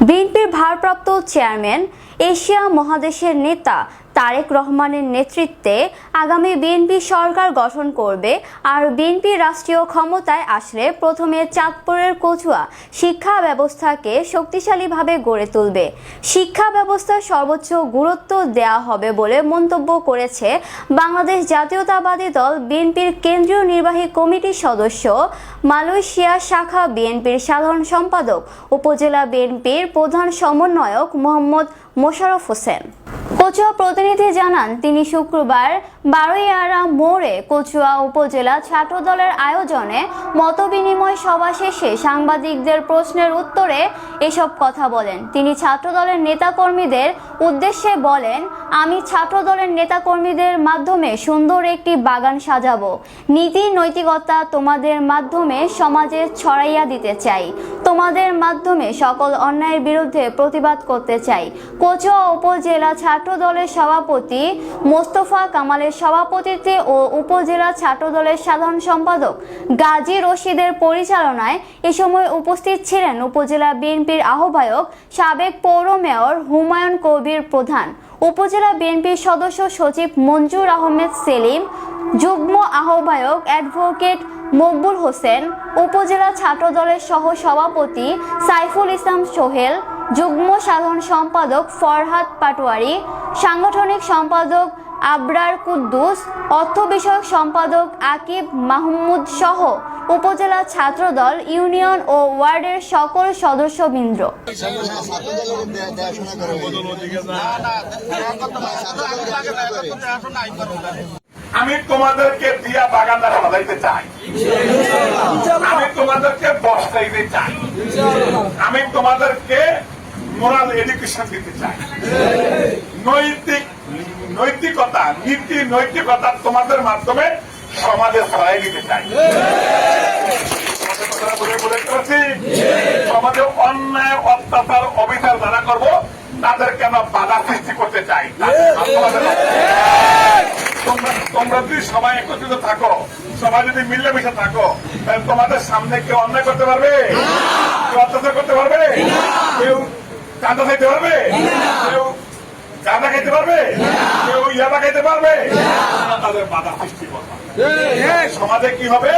বিএনপির ভারপ্রাপ্ত chairman Asia মহাদেশের নেতা তারেক রহমানের নেতৃত্বে আগামী বিএনপি সরকার গঠন করবে আর বিএনপি রাষ্ট্রীয় ক্ষমতায় আসলে প্রথমে চাঁদপুরের কচুয়া শিক্ষা ব্যবস্থাকে শক্তিশালীভাবে গড়ে তুলবে। শিক্ষা ব্যবস্থার সর্বোচ্চ গুরুত্ব দেওয়া হবে বলে মন্তব্য করেছে বাংলাদেশ জাতীয়তাবাদী দল বিএনপির কেন্দ্রীয় নির্বাহী কমিটির সদস্য, মালয়েশিয়া শাখা বিএনপির সাধারণ সম্পাদক, উপজেলা বিএনপির প্রধান সমন্বয়ক মোহাম্মদ মোশাররফ হোসেন। কচুয়া প্রতিনিধি জানান, তিনি শুক্রবার বারোইয়ারা মোড়ে কচুয়া উপজেলা ছাত্রদলের আয়োজনে মতবিনিময় সভা শেষে সাংবাদিকদের প্রশ্নের উত্তরে এসব কথা বলেন। তিনি ছাত্রদলের নেতাকর্মীদের উদ্দেশ্যে বলেন, আমি ছাত্রদলের নেতাকর্মীদের মাধ্যমে সুন্দর একটি বাগান সাজাবো। নীতি নৈতিকতা তোমাদের মাধ্যমে সমাজে ছড়াইয়া দিতে চাই। তোমাদের মাধ্যমে সকল অন্যায়ের বিরুদ্ধে প্রতিবাদ করতে চাই। কচুয়া উপজেলা ছাত্রদলের সভাপতি মোস্তফা কামালের সভাপতিত্বে ও উপজেলা ছাত্রদলের সাধারণ সম্পাদক গাজী রশিদের পরিচালনায় এ সময় উপস্থিত ছিলেন উপজেলা বিএনপির আহ্বায়ক সাবেক পৌর মেয়র হুমায়ুন কবির প্রধান, উপজেলা বিএনপির সদস্য সচিব মঞ্জুর আহমেদ সেলিম, যুগ্ম আহ্বায়ক অ্যাডভোকেট মকবুল হোসেন, উপজেলা ছাত্রদলের সহ সভাপতি সাইফুল ইসলাম সোহেল, যুগ্ম সাধারণ সম্পাদক ফরহাদ পাটোয়ারি, সাংগঠনিক সম্পাদক আবরার কুদ্দুস, অর্থ বিষয়ক সম্পাদক আকিব মাহমুদ সহ উপজেলা ছাত্রদল, ইউনিয়ন ও ওয়ার্ডের সকল সদস্যবৃন্দ। আমি তোমাদেরকে দিয়া বাগানটা সাজাইতে চাই, আমি তোমাদেরকে বসাইতে চাই, আমি তোমাদেরকে মোরাল এডুকেশন দিতে চাই, নৈতিকতা নীতি নৈতিকতা তোমাদের মাধ্যমে সমাজে ছড়াই দিতে চাই। সমাজে অন্যায় অত্যাচার অবিচার যারা করবো তাদের কেন বাধা সৃষ্টি করতে চাই। তোমরা যদি সবাই একত্রিত থাকো, সবাই যদি মিলেমিশে থাকো, তাহলে তোমাদের সামনে কেউ অন্যায় করতে পারবে, কেউ অত্যাচার করতে পারবে, কেউ চাঁদা খাইতে পারবে, কেউ চাঁদা খাইতে পারবে, কেউ ইয়াবা খাইতে পারবে, তাদের বাধা সৃষ্টি করবে। সমাজে কি হবে?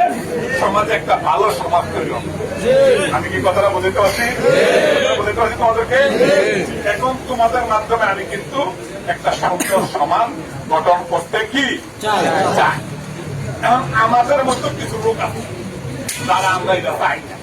সমাজে একটা ভালো সমাজ তৈরি হবে। আমি কি কথাটা বুঝতে পারছি? তোমাদেরকে এখন তোমাদের মাধ্যমে আমি কিন্তু একটা সুন্দর সমাজ গঠন করতে কি চাই। এখন আমাদের মতো কিছু লোক আছে যারা আমরা এটা চাই না।